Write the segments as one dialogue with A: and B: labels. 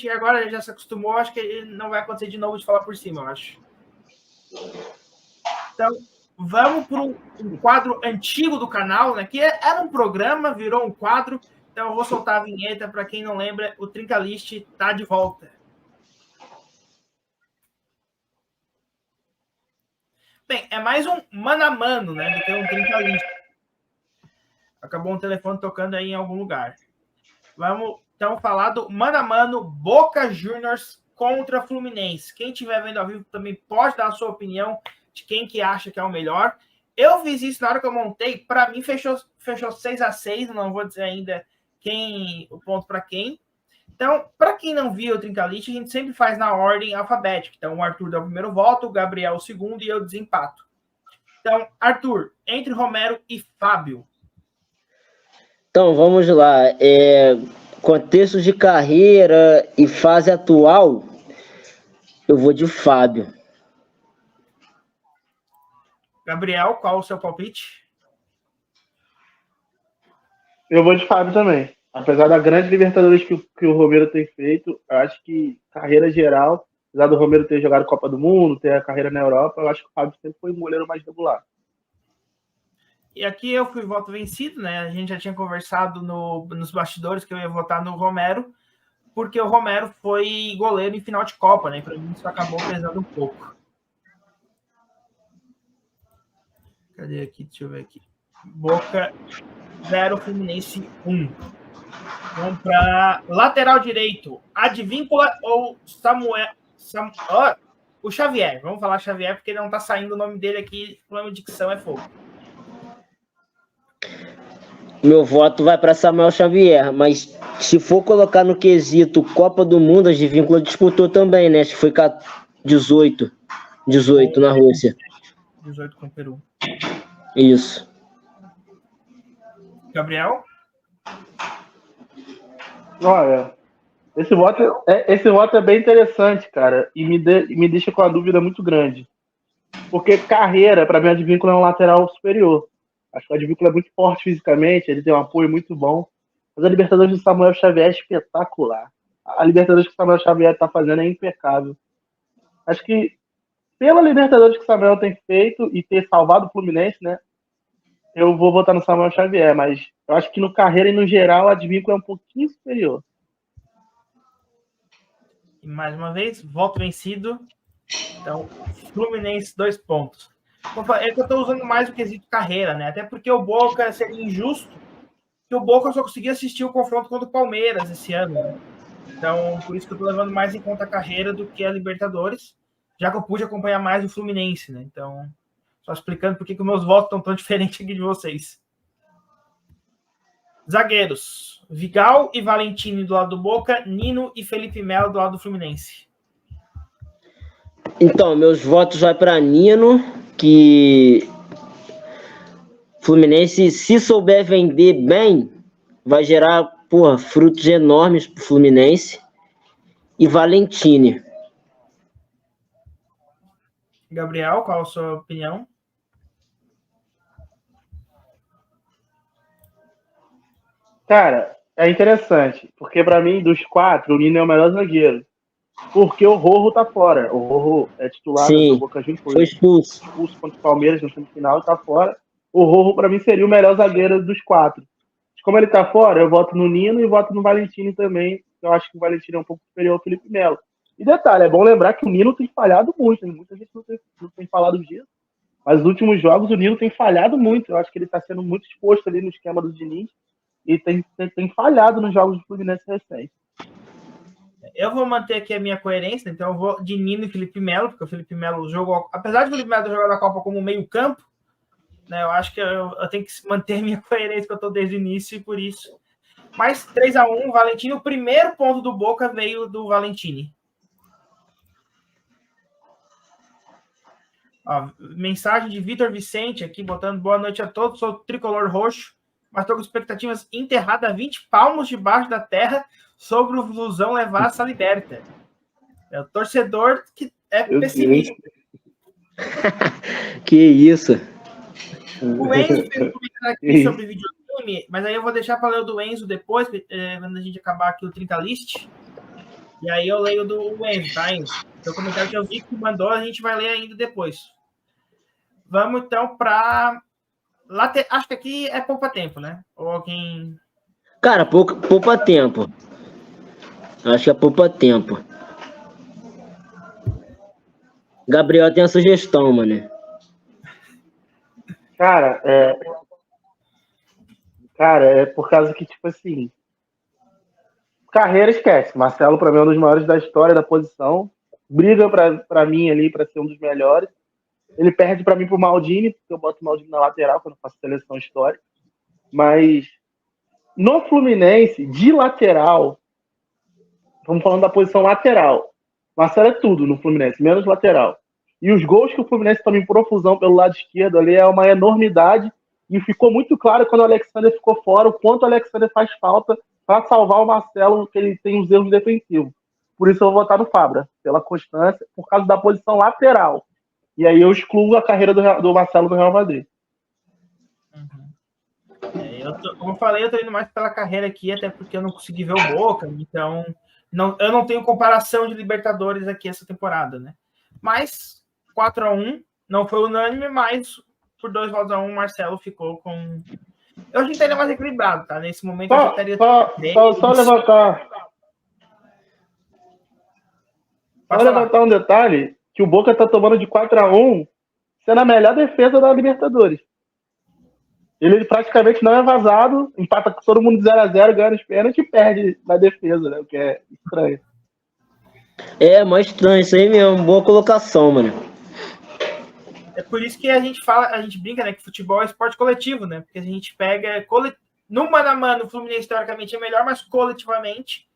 A: agora já se acostumou, acho que não vai acontecer de novo de falar por cima, eu acho. Então, vamos para um quadro antigo do canal, né? Que era um programa, virou um quadro. Então, eu vou soltar a vinheta. Para quem não lembra, o Trinca List está de volta. Bem, é mais um mano a mano, né? Do que um Trinca List. Acabou um telefone tocando aí em algum lugar. Vamos, então, falar do mano a mano Boca Juniors contra Fluminense. Quem estiver vendo ao vivo também pode dar a sua opinião de quem que acha que é o melhor. Eu fiz isso na hora que eu montei. Para mim, fechou 6-6. Não vou dizer ainda o ponto para quem. Então, para quem não viu o Trincalist, a gente sempre faz na ordem alfabética. Então, o Arthur dá o primeiro voto, o Gabriel o segundo e eu desempato. Então, Arthur, entre Romero e Fábio.
B: Então, vamos lá. Contexto de carreira e fase atual, eu vou de Fábio.
A: Gabriel, qual o seu palpite?
C: Eu vou de Fábio também. Apesar da grande Libertadores que o Romero tem feito, eu acho que carreira geral, apesar do Romero ter jogado Copa do Mundo, ter a carreira na Europa, eu acho que o Fábio sempre foi um goleiro mais regular.
A: E aqui eu fui voto vencido, né? A gente já tinha conversado nos bastidores que eu ia votar no Romero, porque o Romero foi goleiro em final de Copa, né? Para mim isso acabou pesando um pouco. Cadê aqui? Deixa eu ver aqui. Boca 0, Fluminense 1. Vamos para lateral direito. Advíncula ou Samuel? O Xavier. Vamos falar Xavier, porque não está saindo o nome dele aqui. O problema de dicção é fogo.
B: Meu voto vai para Samuel Xavier, mas se for colocar no quesito Copa do Mundo, a Advíncula disputou também, né? Acho que foi 18 na Rússia.
A: 18 com o Peru.
B: Isso.
A: Gabriel?
C: Olha, esse voto é bem interessante, cara, e me deixa com uma dúvida muito grande. Porque carreira, para mim, a Advíncula é um lateral superior. Acho que o Advíncula é muito forte fisicamente, ele tem um apoio muito bom. Mas a Libertadores do Samuel Xavier é espetacular. A Libertadores que o Samuel Xavier está fazendo é impecável. Acho que pela Libertadores que o Samuel tem feito e ter salvado o Fluminense, né? Eu vou votar no Samuel Xavier, mas eu acho que no carreira e no geral a Advíncula é um pouquinho superior.
A: E mais uma vez, voto vencido. Então, Fluminense, 2 pontos. É que eu estou usando mais o quesito carreira, né? Até porque o Boca seria injusto, que o Boca só conseguia assistir o confronto contra o Palmeiras esse ano, né? Então, por isso que eu estou levando mais em conta a carreira do que a Libertadores, já que eu pude acompanhar mais o Fluminense, né? Então, só explicando por que os meus votos estão tão diferentes aqui de vocês. Zagueiros. Vigal e Valentini do lado do Boca, Nino e Felipe Melo do lado do Fluminense.
B: Então, meus votos vai para Nino, que Fluminense, se souber vender bem, vai gerar, frutos enormes pro Fluminense. E Valentini.
A: Gabriel, qual a sua opinião?
C: Cara, é interessante, porque para mim, dos 4, o Nino é o melhor zagueiro. Porque o Rojo tá fora. O Rojo é titular do Boca Juniors,
B: foi expulso
C: contra o Palmeiras no semifinal e tá fora. O Rojo, para mim, seria o melhor zagueiro dos 4. Como ele tá fora, eu voto no Nino e voto no Valentini também. Eu acho que o Valentini é um pouco superior ao Felipe Melo. E detalhe, é bom lembrar que o Nino tem falhado muito. Muita gente não tem falado disso. Mas nos últimos jogos o Nino tem falhado muito. Eu acho que ele tá sendo muito exposto ali no esquema do Diniz. E tem falhado nos jogos do Fluminense recente.
A: Eu vou manter aqui a minha coerência, então eu vou de Nino e Felipe Melo, porque o Felipe Melo jogou, apesar de o Felipe Melo ter jogado a Copa como meio campo, né, eu acho que eu tenho que manter minha coerência que eu estou desde o início e por isso. Mas 3-1, Valentini, o primeiro ponto do Boca veio do Valentini. Ó, mensagem de Vitor Vicente aqui, botando boa noite a todos, sou tricolor roxo, mas estou com expectativas enterradas a 20 palmos debaixo da terra sobre o Flusão levar essa liberta. É o torcedor que é pessimista.
B: Que isso.
A: O Enzo fez um comentário aqui sobre videogame, mas aí eu vou deixar para ler o do Enzo depois, quando a gente acabar aqui o Trinca List. E aí eu leio do Enzo, tá, Enzo? Seu comentário que eu vi que mandou, a gente vai ler ainda depois. Vamos então para... Acho que aqui é poupa tempo, né? Ou alguém...
B: Cara, poupa tempo. Acho que é poupa tempo. Gabriel tem a sugestão, mano.
C: Cara, é por causa que, tipo assim, carreira esquece. Marcelo, pra mim, é um dos maiores da história da posição. Briga pra mim ali pra ser um dos melhores. Ele perde pra mim pro Maldini, porque eu boto o Maldini na lateral quando eu faço seleção histórica. Mas no Fluminense, de lateral, vamos falando da posição lateral. Marcelo é tudo no Fluminense, menos lateral. E os gols que o Fluminense toma em profusão pelo lado esquerdo ali é uma enormidade. E ficou muito claro quando o Alexander ficou fora o quanto o Alexander faz falta para salvar o Marcelo, que ele tem os erros defensivos. Por isso eu vou votar no Fabra, pela constância, por causa da posição lateral. E aí eu excluo a carreira do Marcelo do Real Madrid.
A: Como eu falei, eu tô indo mais pela carreira aqui, até porque eu não consegui ver o Boca, então eu não tenho comparação de Libertadores aqui essa temporada, né? Mas 4-1, não foi unânime, mas por 2-1 o Marcelo ficou com... Eu acho que estaria mais equilibrado, tá? Nesse momento eu estaria...
C: Só levantar... Só levantar um detalhe, que o Boca tá tomando de 4-1, sendo a melhor defesa da Libertadores. Ele praticamente não é vazado, empata com todo mundo 0-0, ganha os pênaltis e perde na defesa, né? O que é estranho.
B: É, mais estranho, isso aí mesmo. Boa colocação, mano.
A: É por isso que a gente brinca, né? Que futebol é esporte coletivo, né? Porque a gente pega... No mano a mano, o Fluminense historicamente é melhor, mas coletivamente...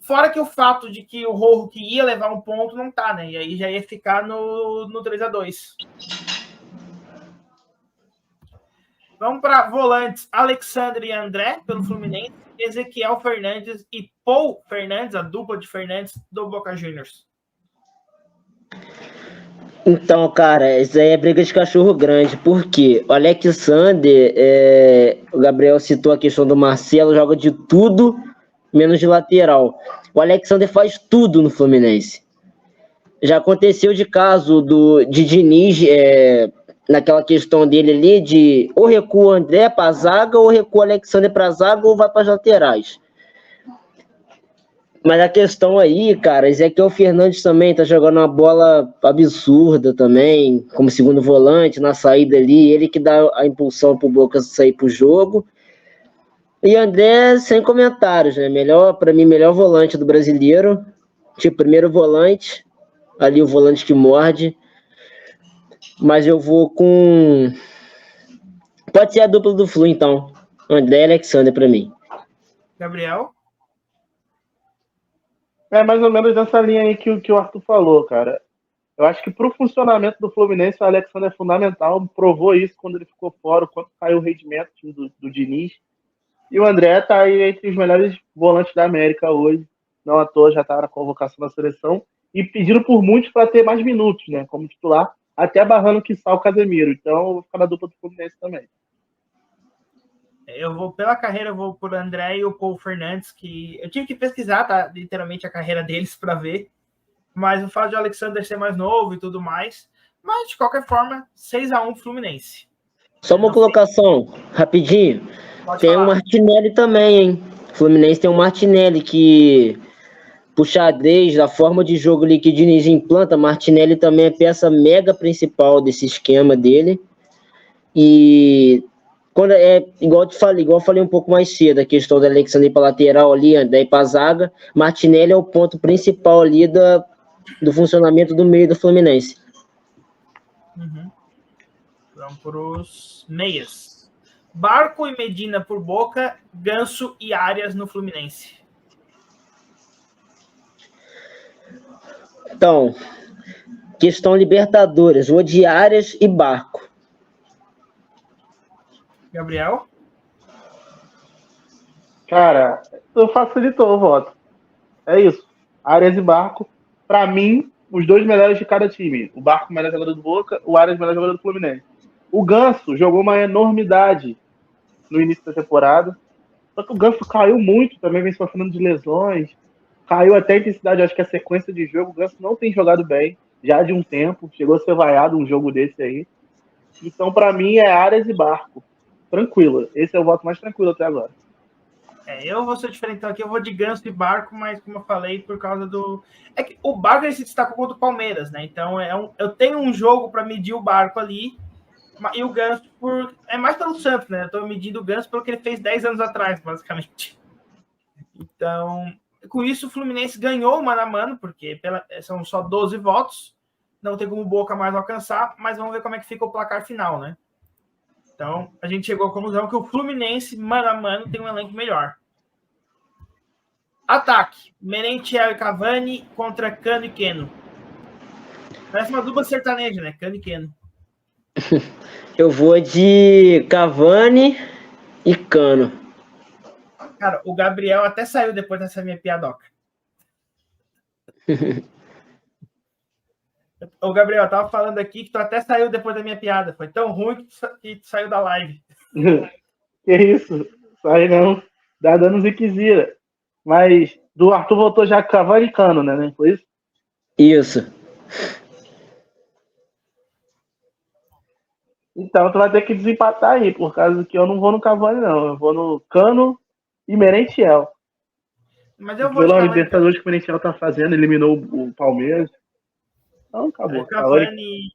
A: Fora que o fato de que o Rojo que ia levar um ponto não tá, né? E aí já ia ficar no 3-2. Vamos para volantes Alexandre e André, pelo Fluminense, Ezequiel Fernandes e Paul Fernandes, a dupla de Fernandes do Boca Juniors.
B: Então, cara, isso aí é briga de cachorro grande, porque o Alexander, o Gabriel citou a questão do Marcelo, joga de tudo, menos de lateral. O Alexander faz tudo no Fluminense. Já aconteceu de caso de Diniz, naquela questão dele ali, de ou recua o André para a zaga, ou recua o Alexander para a zaga, ou vai para as laterais. Mas a questão aí, cara, Ezequiel Fernandes também tá jogando uma bola absurda também, como segundo volante, na saída ali, ele que dá a impulsão pro Boca sair pro jogo. E André, sem comentários, né? Para mim, melhor volante do brasileiro. Tipo, primeiro volante, ali o volante que morde. Mas eu vou com... Pode ser a dupla do Flu, então. André e Alexander pra mim.
A: Gabriel?
C: É mais ou menos nessa linha aí que o Arthur falou, cara. Eu acho que pro funcionamento do Fluminense, o Alexander é fundamental. Provou isso quando ele ficou fora, o quanto caiu o rendimento do Diniz. E o André tá aí entre os melhores volantes da América hoje. Não à toa, já tá na convocação da seleção. E pedindo por muitos para ter mais minutos, né? Como titular, até barrando que o Casemiro. Então, eu vou ficar na dupla do Fluminense também.
A: Eu vou, pela carreira, eu vou por André e o Paul Fernandes, que eu tive que pesquisar, tá? Literalmente a carreira deles para ver. Mas o fato de o Alexander ser mais novo e tudo mais. Mas, de qualquer forma, 6-1 Fluminense.
B: Só uma colocação, rapidinho. Tem o Martinelli também, hein? O Fluminense tem o Martinelli, que pro xadrez, da forma de jogo ali que o Diniz implanta, Martinelli também é peça mega principal desse esquema dele. E quando igual eu falei um pouco mais cedo, a questão do Alexander para lateral ali, daí para zaga, Martinelli é o ponto principal ali do funcionamento do meio do Fluminense.
A: Vamos para os meias. Barco e Medina por Boca, Ganso e Arias no Fluminense.
B: Então, questão Libertadores, vou de Arias e Barco.
A: Gabriel?
C: Cara, tu facilitou o voto. É isso. Arias e Barco, pra mim, os dois melhores de cada time. O Barco, melhor jogador do Boca, o Arias, melhor jogador do Fluminense. O Ganso jogou uma enormidade no início da temporada. Só que o Ganso caiu muito, também vem sofrendo de lesões. caiu até a intensidade. Acho que a sequência de jogo, o Ganso não tem jogado bem, já de um tempo. Chegou a ser vaiado um jogo desse aí. Então, para mim, é Arias e Barco. Tranquilo. Esse é o voto mais tranquilo até agora.
A: Eu vou ser diferentão aqui, eu vou de Ganso e Barco, mas como eu falei, por causa do... É que o Barco ele se destacou contra o Palmeiras, né? Então, eu tenho um jogo para medir o Barco ali, e o Ganso é mais pelo Santos, né? Eu tô medindo o Ganso pelo que ele fez 10 anos atrás, basicamente. Então, com isso, o Fluminense ganhou o mano a mano, porque são só 12 votos, não tem como o Boca mais alcançar, mas vamos ver como é que fica o placar final, né? Então, a gente chegou à conclusão que o Fluminense, mano a mano, tem um elenco melhor. Ataque. Merentiel e Cavani contra Cano e Keno. Parece uma dupla sertaneja, né? Cano e Keno.
B: Eu vou de Cavani e Cano.
A: Cara, o Gabriel até saiu depois dessa minha piadoca. Ô, Gabriel, eu tava falando aqui que tu até saiu depois da minha piada. Foi tão ruim que tu saiu da live.
C: Que isso? Isso aí não. Dá dando ziquezira. Mas do Arthur voltou já Cavani e Cano, né? Foi isso?
B: Isso.
C: Então tu vai ter que desempatar aí, por causa que eu não vou no Cavani, não. Eu vou no Cano e Merentiel.
A: Mas eu vou
C: Pela Libertadores que o Merentiel tá fazendo, eliminou o Palmeiras. Então acabou.
A: Cavani.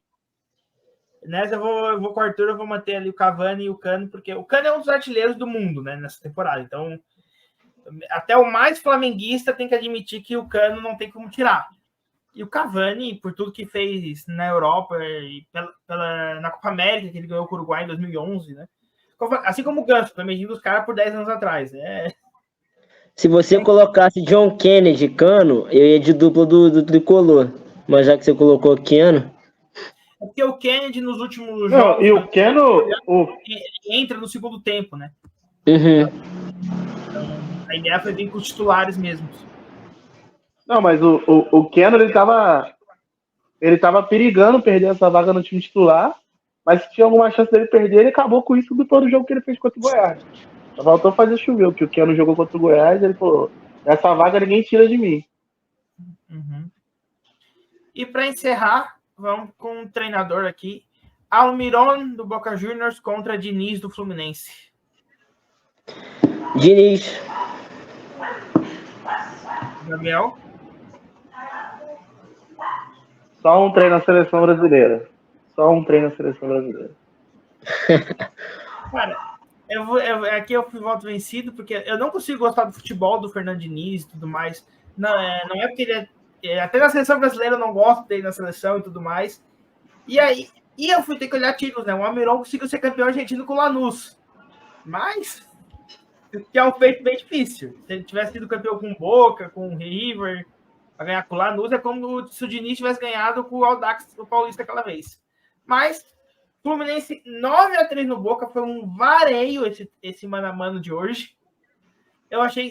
A: Nessa eu vou com o Arthur, eu vou manter ali o Cavani e o Cano, porque o Cano é um dos artilheiros do mundo, né, nessa temporada. Então, até o mais flamenguista tem que admitir que o Cano não tem como tirar. E o Cavani, por tudo que fez na Europa e na Copa América, que ele ganhou com o Uruguai em 2011, né? Assim como o Ganso, foi medindo os caras por 10 anos atrás, né?
B: Se você colocasse John Kennedy e Cano, eu ia de dupla do Tricolor. Mas já que você colocou Keno...
A: É porque o Kennedy nos últimos
C: não,
A: jogos...
C: E o Keno...
A: entra no segundo tempo, né?
B: Uhum.
A: Então, a ideia foi vir com os titulares mesmo.
C: Não, mas o Keno, ele tava perigando perder essa vaga no time titular, mas se tinha alguma chance dele perder, ele acabou com isso depois do jogo que ele fez contra o Goiás. Só faltou fazer chover, porque o Keno jogou contra o Goiás, ele falou, essa vaga ninguém tira de mim.
A: Uhum. E para encerrar, vamos com um treinador aqui, Almiron do Boca Juniors contra Diniz do Fluminense.
B: Diniz.
A: Gabriel?
C: Só um treino na seleção brasileira.
A: Cara, aqui eu voto vencido, porque eu não consigo gostar do futebol do Fernando Diniz e tudo mais. Não é porque ele até na seleção brasileira eu não gosto dele na seleção e tudo mais. E eu fui ter que olhar títulos, né? O Almiron conseguiu ser campeão argentino com o Lanús. Mas, que é um feito bem difícil. Se ele tivesse sido campeão com o Boca, com o River, a ganhar com o Lanús, é como se o Diniz tivesse ganhado com o Audax, o Paulista, aquela vez. Mas, Fluminense 9-3 no Boca, foi um vareio esse mano a mano de hoje.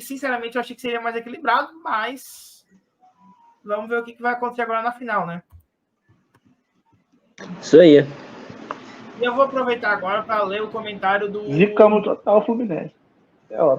A: Sinceramente, eu achei que seria mais equilibrado, mas vamos ver o que vai acontecer agora na final, né?
B: Isso aí.
A: E eu vou aproveitar agora para ler o comentário do...
C: Zica no total Fluminense. É ótimo.